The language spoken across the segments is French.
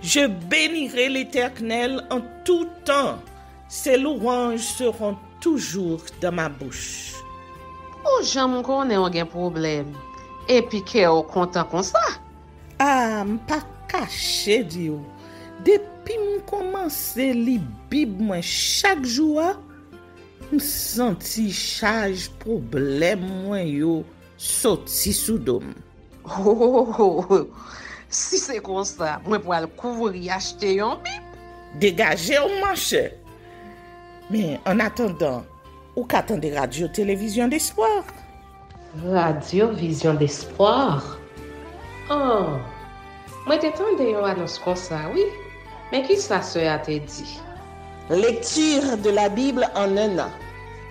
Je bénirai l'Éternel en tout temps. Ses louanges seront toujours dans ma bouche. Oh, j'aime qu'on ait un problème. Et puis qu'elle est content comme ça. Ah, m'pas caché, Dieu. Depuis que commence à lire Bible chaque jour, je senti charge problème moi yo sorti sous dôme. Oh, si c'est comme ça, moi pour aller couvrir acheter un Bible. Dégagez au marché. Mais en attendant, ou qu'attendez radio télévision d'espoir? Radio Vision d'Espoir. Oh, moi t'attendais une annonce comme ça, oui. Mais qui ça a te dit? Lecture de la Bible en un an.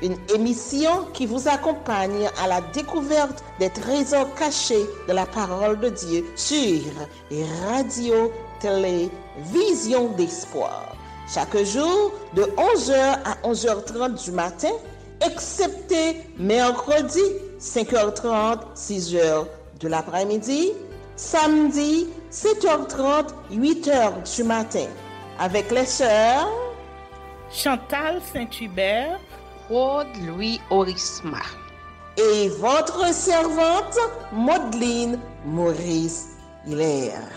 Une émission qui vous accompagne à la découverte des trésors cachés de la parole de Dieu sur Radio Télévision d'Espoir. Chaque jour de 11h à 11h30 du matin, excepté mercredi 5h30, 6h de l'après-midi, samedi 7h30, 8h du matin, avec les sœurs Chantal Saint-Hubert, Claude Louis Orisma et votre servante Maudeline Maurice Hilaire.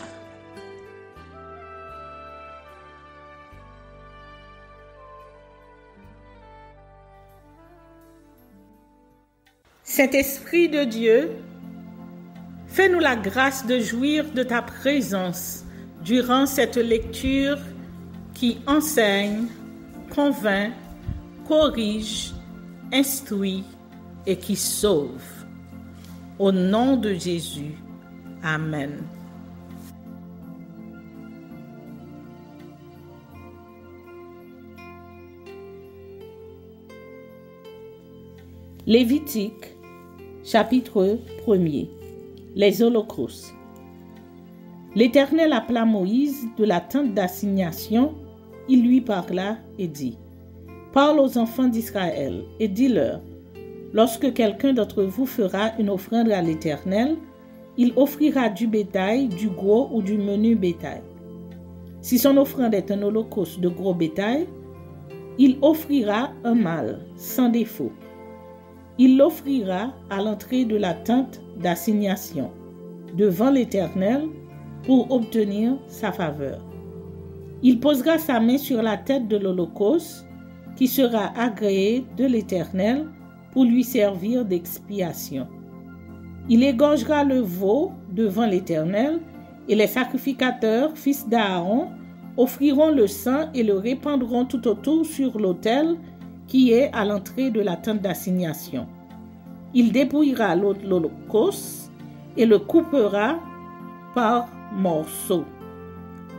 Saint-Esprit de Dieu, fais-nous la grâce de jouir de ta présence durant cette lecture qui enseigne, convainc, corrige, instruit et qui sauve. Au nom de Jésus. Amen. Lévitique, chapitre 1er. Les holocaustes. L'Éternel appela Moïse de la tente d'assignation. Il lui parla et dit: Parle aux enfants d'Israël et dis-leur: lorsque quelqu'un d'entre vous fera une offrande à l'Éternel, il offrira du bétail, du gros ou du menu bétail. Si son offrande est un holocauste de gros bétail, il offrira un mâle sans défaut. Il l'offrira à l'entrée de la tente d'assignation, devant l'Éternel, pour obtenir sa faveur. Il posera sa main sur la tête de l'holocauste, qui sera agréé de l'Éternel pour lui servir d'expiation. Il égorgera le veau devant l'Éternel, et les sacrificateurs, fils d'Aaron, offriront le sang et le répandront tout autour sur l'autel qui est à l'entrée de la tente d'assignation. Il dépouillera l'holocauste et le coupera par morceaux.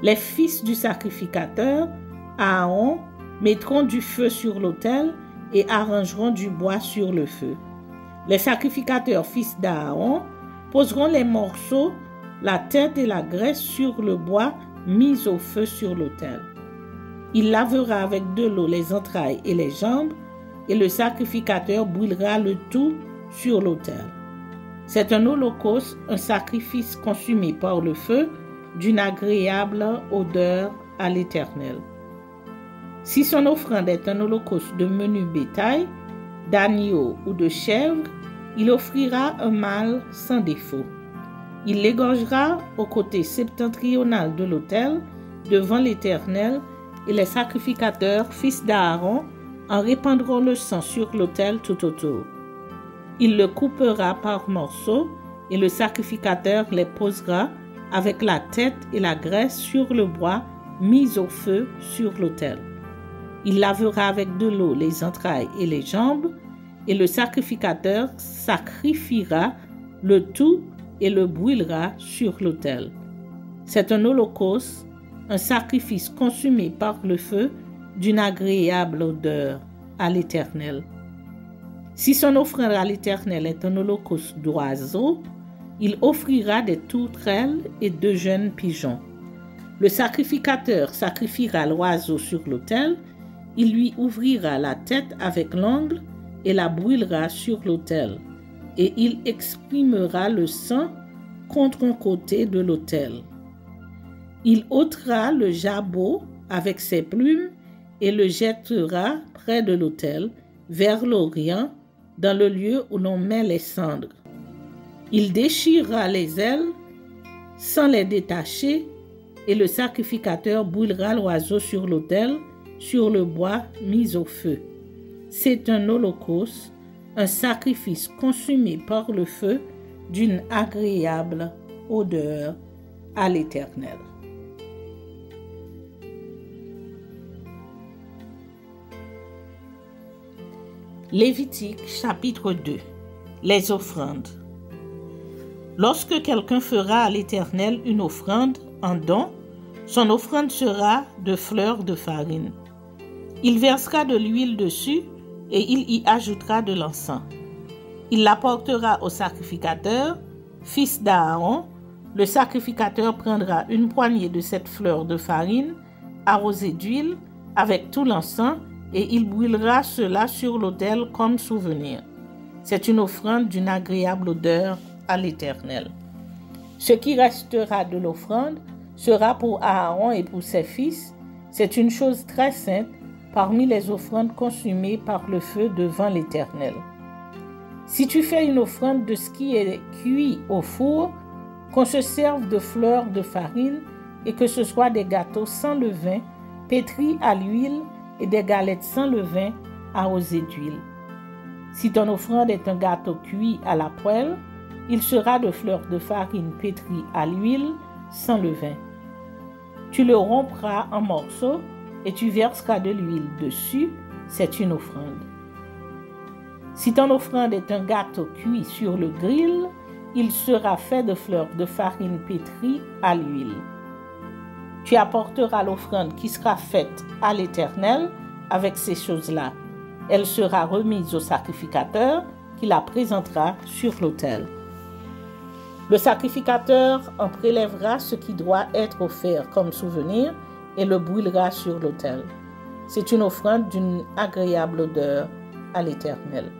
Les fils du sacrificateur, Aaron, mettront du feu sur l'autel et arrangeront du bois sur le feu. Les sacrificateurs, fils d'Aaron, poseront les morceaux, la tête et la graisse sur le bois mis au feu sur l'autel. Il lavera avec de l'eau les entrailles et les jambes, et le sacrificateur brûlera le tout sur l'autel. C'est un holocauste, un sacrifice consumé par le feu, d'une agréable odeur à l'Éternel. Si son offrande est un holocauste de menu bétail, d'agneau ou de chèvre, il offrira un mâle sans défaut. Il l'égorgera au côté septentrional de l'autel, devant l'Éternel, et les sacrificateurs, fils d'Aaron, en répandront le sang sur l'autel tout autour. Il le coupera par morceaux, et le sacrificateur les posera avec la tête et la graisse sur le bois mis au feu sur l'autel. Il lavera avec de l'eau les entrailles et les jambes, et le sacrificateur sacrifiera le tout et le brûlera sur l'autel. C'est un holocauste, un sacrifice consumé par le feu d'une agréable odeur à l'Éternel. Si son offrande à l'Éternel est un holocauste d'oiseaux, il offrira des tourterelles et 2 jeunes pigeons. Le sacrificateur sacrifiera l'oiseau sur l'autel, il lui ouvrira la tête avec l'ongle et la brûlera sur l'autel, et il exprimera le sang contre un côté de l'autel. Il ôtera le jabot avec ses plumes et le jettera près de l'autel, vers l'Orient, dans le lieu où l'on met les cendres. Il déchirera les ailes sans les détacher, et le sacrificateur brûlera l'oiseau sur l'autel, sur le bois mis au feu. C'est un holocauste, un sacrifice consumé par le feu d'une agréable odeur à l'Éternel. Lévitique chapitre 2. Les offrandes. Lorsque quelqu'un fera à l'Éternel une offrande en don, son offrande sera de fleurs de farine. Il versera de l'huile dessus et il y ajoutera de l'encens. Il l'apportera au sacrificateur, fils d'Aaron. Le sacrificateur prendra une poignée de cette fleur de farine arrosée d'huile avec tout l'encens et il brûlera cela sur l'autel comme souvenir. C'est une offrande d'une agréable odeur à l'Éternel. Ce qui restera de l'offrande sera pour Aaron et pour ses fils. C'est une chose très sainte parmi les offrandes consumées par le feu devant l'Éternel. Si tu fais une offrande de ce qui est cuit au four, qu'on se serve de fleurs de farine et que ce soit des gâteaux sans levain, pétris à l'huile et des galettes sans levain arrosées d'huile. Si ton offrande est un gâteau cuit à la poêle, il sera de fleurs de farine pétries à l'huile sans levain. Tu le rompras en morceaux et tu verseras de l'huile dessus, c'est une offrande. Si ton offrande est un gâteau cuit sur le grill, il sera fait de fleurs de farine pétrie à l'huile. Tu apporteras l'offrande qui sera faite à l'Éternel avec ces choses-là. Elle sera remise au sacrificateur qui la présentera sur l'autel. Le sacrificateur en prélèvera ce qui doit être offert comme souvenir et le brûlera sur l'autel. C'est une offrande d'une agréable odeur à l'Éternel.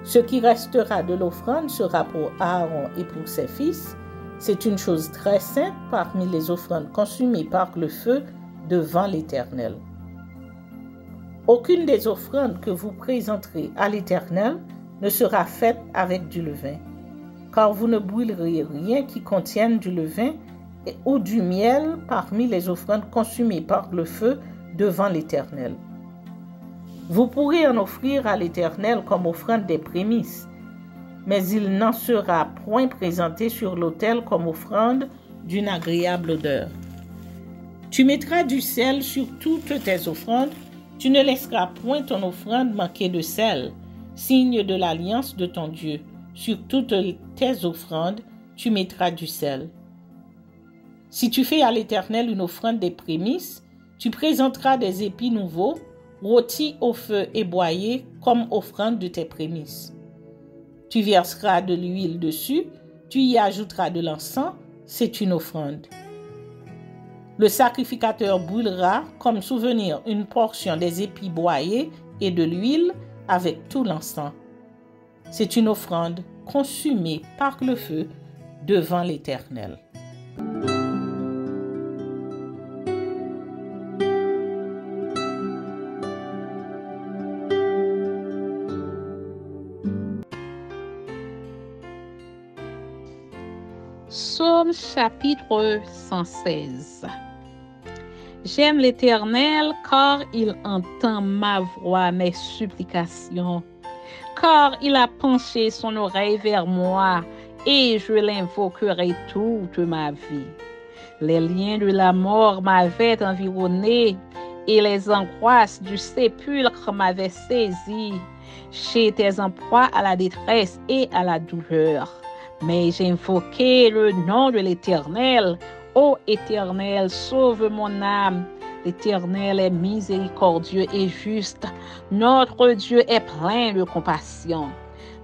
Ce qui restera de l'offrande sera pour Aaron et pour ses fils. C'est une chose très sainte parmi les offrandes consumées par le feu devant l'Éternel. Aucune des offrandes que vous présenterez à l'Éternel ne sera faite avec du levain, car vous ne brûlerez rien qui contienne du levain ou du miel parmi les offrandes consumées par le feu devant l'Éternel. Vous pourrez en offrir à l'Éternel comme offrande des prémices, mais il n'en sera point présenté sur l'autel comme offrande d'une agréable odeur. Tu mettras du sel sur toutes tes offrandes, tu ne laisseras point ton offrande manquer de sel, signe de l'alliance de ton Dieu. Sur toutes tes offrandes, tu mettras du sel. Si tu fais à l'Éternel une offrande des prémices, tu présenteras des épis nouveaux, rôtis au feu et broyés comme offrande de tes prémices. Tu verseras de l'huile dessus, tu y ajouteras de l'encens, c'est une offrande. Le sacrificateur brûlera comme souvenir une portion des épis broyés et de l'huile avec tout l'encens. C'est une offrande consumée par le feu devant l'Éternel. Psaume chapitre 116. J'aime l'Éternel car il entend ma voix, mes supplications. Car il a penché son oreille vers moi et je l'invoquerai toute ma vie. Les liens de la mort m'avaient environné et les angoisses du sépulcre m'avaient saisi. J'étais en proie à la détresse et à la douleur. Mais j'ai invoqué le nom de l'Éternel. Ô Éternel, sauve mon âme. L'Éternel est miséricordieux et juste. Notre Dieu est plein de compassion.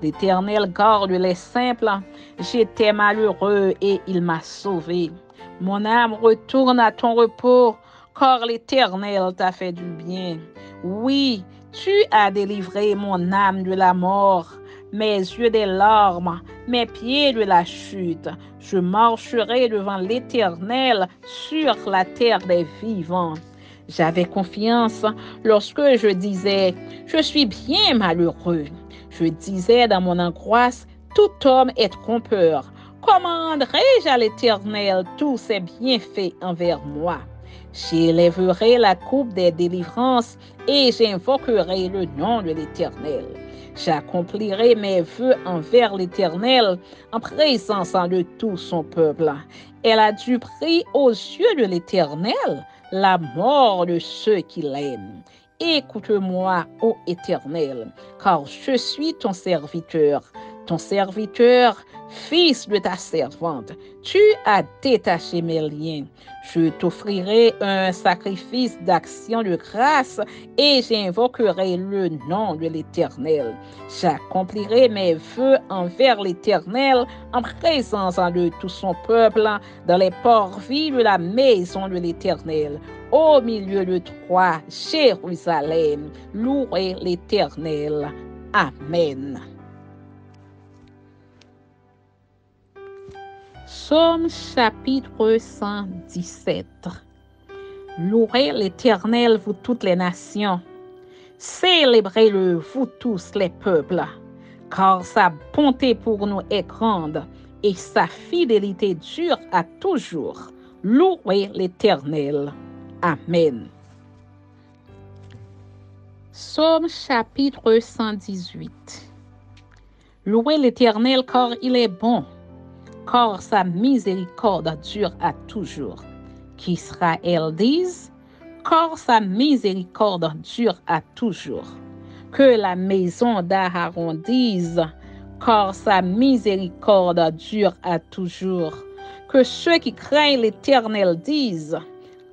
L'Éternel garde les simples. J'étais malheureux et il m'a sauvé. Mon âme retourne à ton repos, car l'Éternel t'a fait du bien. Oui, tu as délivré mon âme de la mort, mes yeux des larmes, mes pieds de la chute. Je marcherai devant l'Éternel sur la terre des vivants. J'avais confiance lorsque je disais, je suis bien malheureux. Je disais dans mon angoisse, tout homme est trompeur. Comment rendrai-je à l'Éternel tous ses bienfaits envers moi? J'élèverai la coupe des délivrances et j'invoquerai le nom de l'Éternel. J'accomplirai mes vœux envers l'Éternel en présence de tout son peuple. Elle a du prix aux yeux de l'Éternel, la mort de ceux qui l'aiment. Écoute-moi, ô Éternel, car je suis ton serviteur, fils de ta servante. Tu as détaché mes liens. Je t'offrirai un sacrifice d'action de grâce et j'invoquerai le nom de l'Éternel. J'accomplirai mes vœux envers l'Éternel en présence de tout son peuple dans les parvis de la maison de l'Éternel. Au milieu de toi, Jérusalem, louez l'Éternel. Amen. Psaume chapitre 117. Louez l'Éternel, vous toutes les nations. Célébrez-le, vous tous les peuples, car sa bonté pour nous est grande et sa fidélité dure à toujours. Louez l'Éternel. Amen. Psaume chapitre 118. Louez l'Éternel car il est bon, car sa miséricorde dure à toujours. Qu'Israël dise, car sa miséricorde dure à toujours. Que la maison d'Aaron dise, car sa miséricorde dure à toujours. Que ceux qui craignent l'Éternel disent,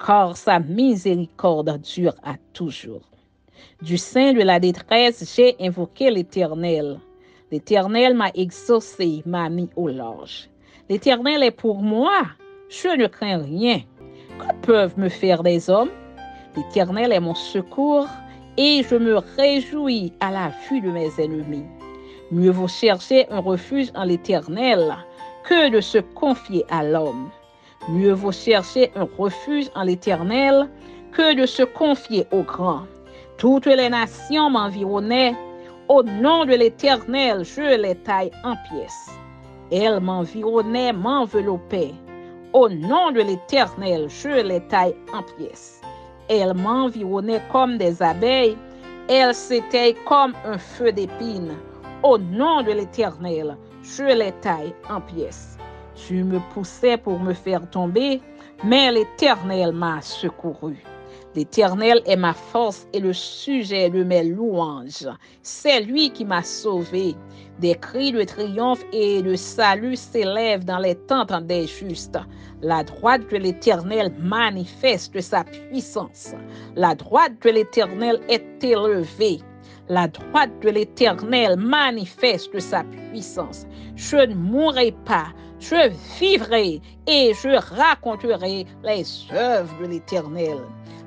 car sa miséricorde dure à toujours. Du sein de la détresse, j'ai invoqué l'Éternel. L'Éternel m'a exaucé, m'a mis au large. L'Éternel est pour moi, je ne crains rien. Que peuvent me faire des hommes? L'Éternel est mon secours et je me réjouis à la vue de mes ennemis. Mieux vaut chercher un refuge en l'Éternel que de se confier à l'homme. Mieux vaut chercher un refuge en l'Éternel que de se confier au grand. Toutes les nations m'environnaient. Au nom de l'Éternel, je les taille en pièces. Elles m'environnaient, m'enveloppaient. Au nom de l'Éternel, je les taille en pièces. Elles m'environnaient comme des abeilles. Elles s'éteignent comme un feu d'épines. Au nom de l'Éternel, je les taille en pièces. Tu me poussais pour me faire tomber, mais l'Éternel m'a secouru. L'Éternel est ma force et le sujet de mes louanges. C'est lui qui m'a sauvé. Des cris de triomphe et de salut s'élèvent dans les tentes des justes. La droite de l'Éternel manifeste sa puissance. La droite de l'Éternel est élevée. La droite de l'Éternel manifeste sa puissance. Je ne mourrai pas, je vivrai et je raconterai les œuvres de l'Éternel.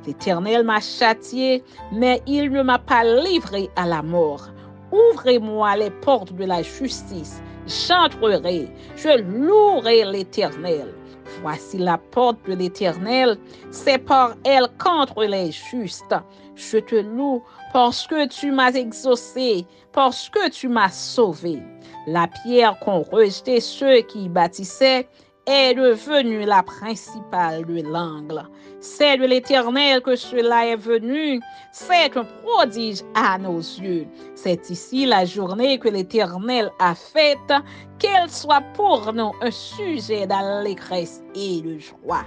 L'Éternel m'a châtié, mais il ne m'a pas livré à la mort. Ouvrez-moi les portes de la justice, j'entrerai, je louerai l'Éternel. Voici la porte de l'Éternel, c'est par elle qu'entrent les justes. Je te loue parce que tu m'as exaucé, parce que tu m'as sauvé. La pierre qu'ont rejetée ceux qui bâtissaient est devenue la principale de l'angle. C'est de l'Éternel que cela est venu. C'est un prodige à nos yeux. C'est ici la journée que l'Éternel a faite. Qu'elle soit pour nous un sujet d'allégresse et de joie.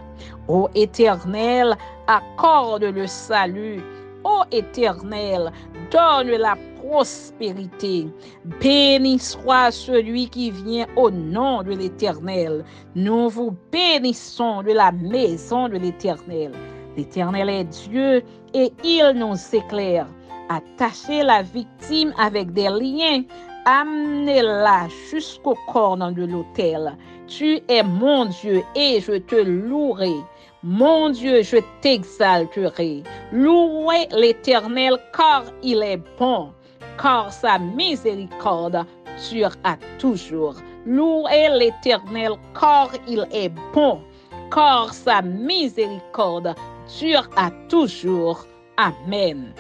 Ô Éternel, accorde le salut. Ô Éternel, donne la prospérité. Béni soit celui qui vient au nom de l'Éternel. Nous vous bénissons de la maison de l'Éternel. L'Éternel est Dieu et il nous éclaire. Attachez la victime avec des liens. Amenez-la jusqu'au corne de l'autel. Tu es mon Dieu et je te louerai. Mon Dieu, je t'exalterai. Louez l'Éternel car il est bon, car sa miséricorde dure à toujours. Louez l'Éternel, car il est bon, car sa miséricorde dure à toujours. Amen.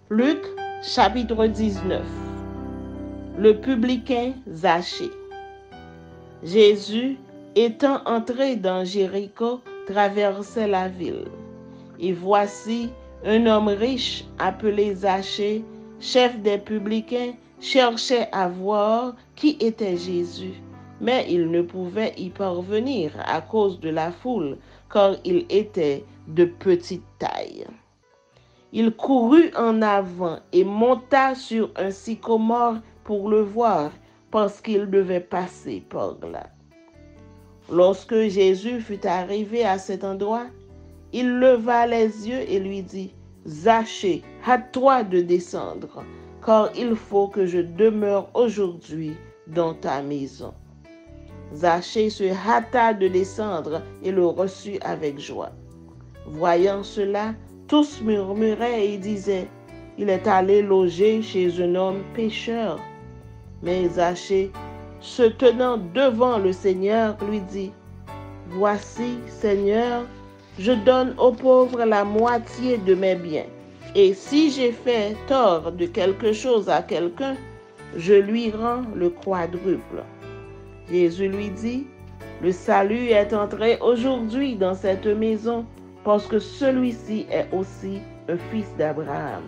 Luc chapitre 19. Le publicain Zachée. Jésus, étant entré dans Jéricho, traversait la ville. Et voici, un homme riche appelé Zachée, chef des publicains, cherchait à voir qui était Jésus, mais il ne pouvait y parvenir à cause de la foule, car il était de petite taille. Il courut en avant et monta sur un sycomore pour le voir, parce qu'il devait passer par là. Lorsque Jésus fut arrivé à cet endroit, il leva les yeux et lui dit, « Zachée, hâte-toi de descendre, car il faut que je demeure aujourd'hui dans ta maison. » Zachée se hâta de descendre et le reçut avec joie. Voyant cela, tous murmuraient et disaient, « Il est allé loger chez un homme pécheur. » Mais Zachée, se tenant devant le Seigneur, lui dit, « Voici, Seigneur, je donne aux pauvres la moitié de mes biens, et si j'ai fait tort de quelque chose à quelqu'un, je lui rends le quadruple. » Jésus lui dit, « Le salut est entré aujourd'hui dans cette maison, parce que celui-ci est aussi un fils d'Abraham,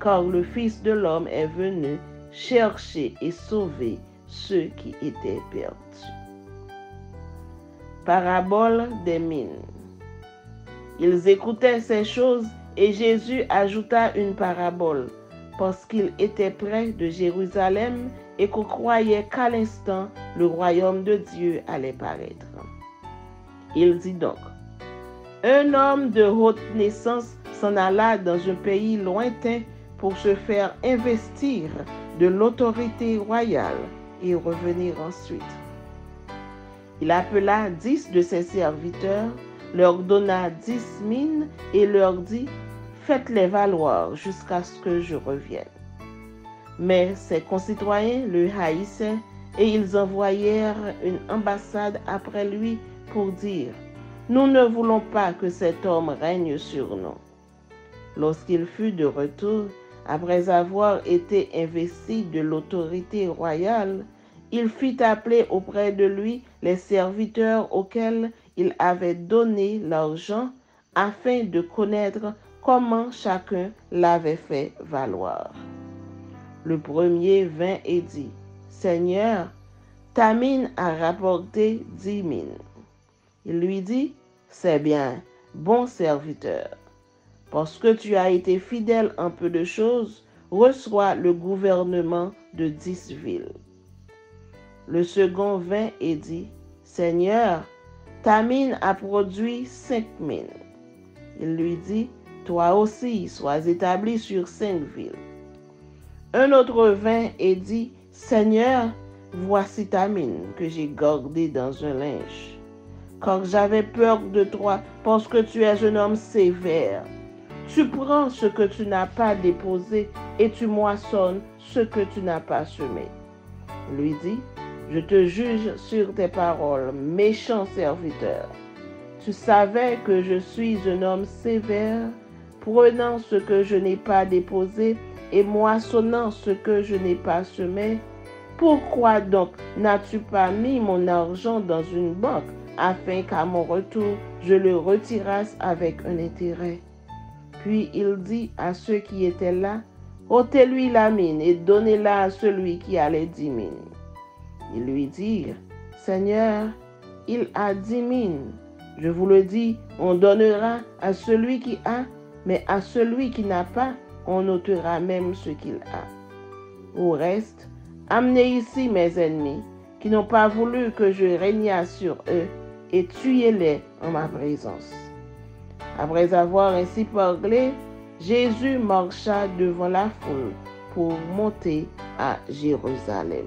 car le Fils de l'homme est venu chercher et sauver ceux qui étaient perdus. » Parabole des mines. Ils écoutaient ces choses et Jésus ajouta une parabole, parce qu'il était près de Jérusalem et qu'on croyait qu'à l'instant le royaume de Dieu allait paraître. Il dit donc, un homme de haute naissance s'en alla dans un pays lointain pour se faire investir de l'autorité royale et revenir ensuite. Il appela 10 de ses serviteurs, leur donna 10 mines et leur dit, « Faites-les valoir jusqu'à ce que je revienne. » Mais ses concitoyens le haïssaient et ils envoyèrent une ambassade après lui pour dire, « Nous ne voulons pas que cet homme règne sur nous. » Lorsqu'il fut de retour, après avoir été investi de l'autorité royale, il fit appeler auprès de lui les serviteurs auxquels il avait donné l'argent afin de connaître comment chacun l'avait fait valoir. Le premier vint et dit, « Seigneur, ta mine a rapporté 10 mines. » Il lui dit, « C'est bien, bon serviteur. Parce que tu as été fidèle en peu de choses, reçois le gouvernement de 10 villes. » Le second vint et dit, « Seigneur, ta mine a produit 5 mines. » Il lui dit, « Toi aussi, sois établi sur 5 villes. » Un autre vint et dit, « Seigneur, voici ta mine que j'ai gardée dans un linge. Car j'avais peur de toi, parce que tu es un homme sévère. Tu prends ce que tu n'as pas déposé et tu moissonnes ce que tu n'as pas semé. » Il lui dit, « Je te juge sur tes paroles, méchant serviteur. Tu savais que je suis un homme sévère, prenant ce que je n'ai pas déposé et moissonnant ce que je n'ai pas semé. Pourquoi donc n'as-tu pas mis mon argent dans une banque afin qu'à mon retour je le retirasse avec un intérêt? » Puis il dit à ceux qui étaient là, « ôtez-lui la mine et donnez-la à celui qui a les 10 mines. » Ils lui dirent, « Seigneur, il a 10 mines. Je vous le dis, on donnera à celui qui a, mais à celui qui n'a pas, on ôtera même ce qu'il a. Au reste, amenez ici mes ennemis, qui n'ont pas voulu que je régnasse sur eux, et tuez-les en ma présence. » Après avoir ainsi parlé, Jésus marcha devant la foule pour monter à Jérusalem.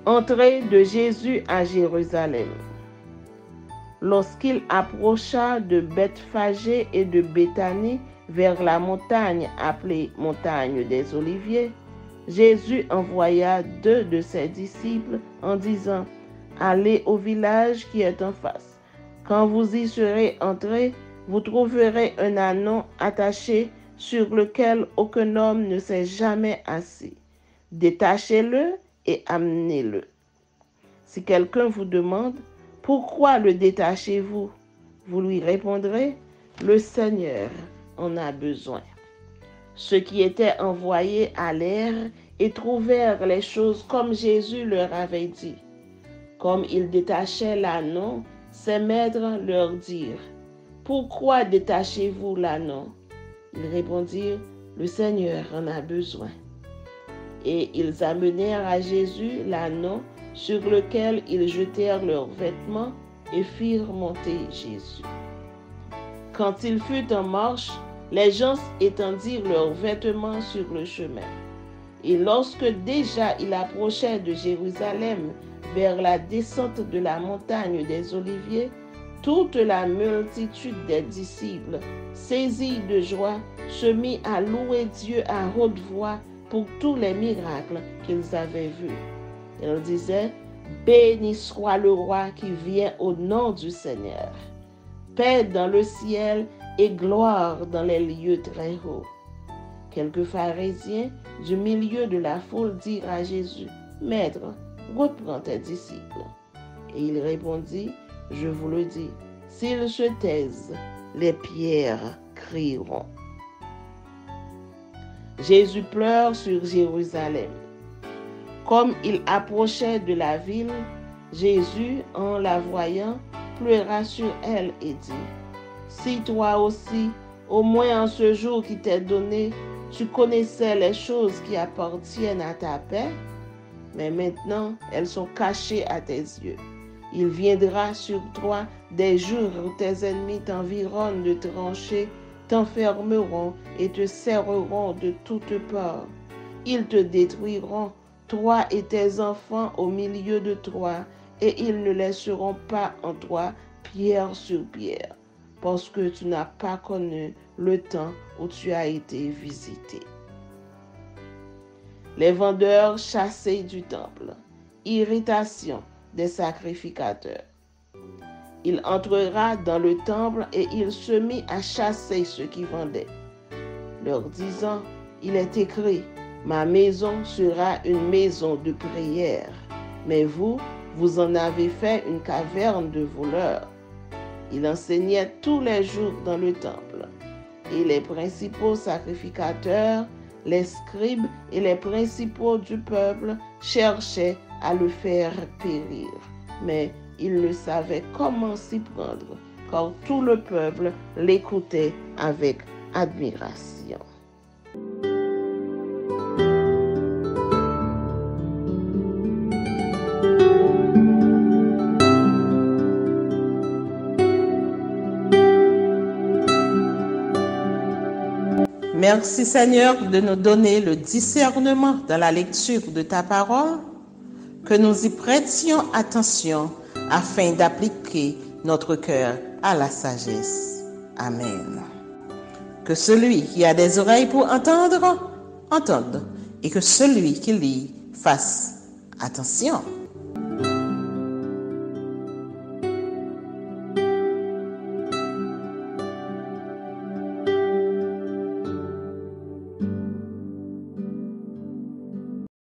Entrée de Jésus à Jérusalem. Lorsqu'il approcha de Bethphagée et de Béthanie vers la montagne appelée montagne des Oliviers, Jésus envoya 2 de ses disciples en disant: Allez au village qui est en face. Quand vous y serez entrés, vous trouverez un ânon attaché sur lequel aucun homme ne s'est jamais assis. Détachez-le et amenez-le. Si quelqu'un vous demande: Pourquoi le détachez-vous? Vous lui répondrez: Le Seigneur en a besoin. Ceux qui étaient envoyés allèrent et trouvèrent les choses comme Jésus leur avait dit. Comme ils détachaient l'ânon, ses maîtres leur dirent: Pourquoi détachez-vous l'ânon? Ils répondirent: Le Seigneur en a besoin. Et ils amenèrent à Jésus l'ânon, sur lequel ils jetèrent leurs vêtements et firent monter Jésus. Quand il fut en marche, les gens étendirent leurs vêtements sur le chemin. Et lorsque déjà il approchait de Jérusalem vers la descente de la montagne des Oliviers, toute la multitude des disciples, saisis de joie, se mit à louer Dieu à haute voix pour tous les miracles qu'ils avaient vus. Ils disaient: Béni soit le roi qui vient au nom du Seigneur. Paix dans le ciel et gloire dans les lieux très hauts. Quelques pharisiens du milieu de la foule dirent à Jésus: Maître, reprends tes disciples. Et il répondit: Je vous le dis, s'ils se taisent, les pierres crieront. Jésus pleure sur Jérusalem. Comme il approchait de la ville, Jésus, en la voyant, pleura sur elle et dit: Si toi aussi, au moins en ce jour qui t'est donné, tu connaissais les choses qui appartiennent à ta paix, mais maintenant elles sont cachées à tes yeux. Il viendra sur toi des jours où tes ennemis t'environnent de tranchées, t'enfermeront et te serreront de toutes parts. Ils te détruiront, toi et tes enfants au milieu de toi, et ils ne laisseront pas en toi pierre sur pierre, parce que tu n'as pas connu le temps où tu as été visité. Les vendeurs chassés du temple. Irritation des sacrificateurs. Il entrera dans le temple et il se mit à chasser ceux qui vendaient, leur disant: Il est écrit, ma maison sera une maison de prière, mais vous en avez fait une caverne de voleurs. Il enseignait tous les jours dans le temple, et les principaux sacrificateurs, les scribes et les principaux du peuple cherchaient à le faire périr. Mais ils ne savaient comment s'y prendre, car tout le peuple l'écoutait avec admiration. Merci Seigneur de nous donner le discernement dans la lecture de ta parole, que nous y prêtions attention afin d'appliquer notre cœur à la sagesse. Amen. Que celui qui a des oreilles pour entendre, entende, et que celui qui lit fasse attention.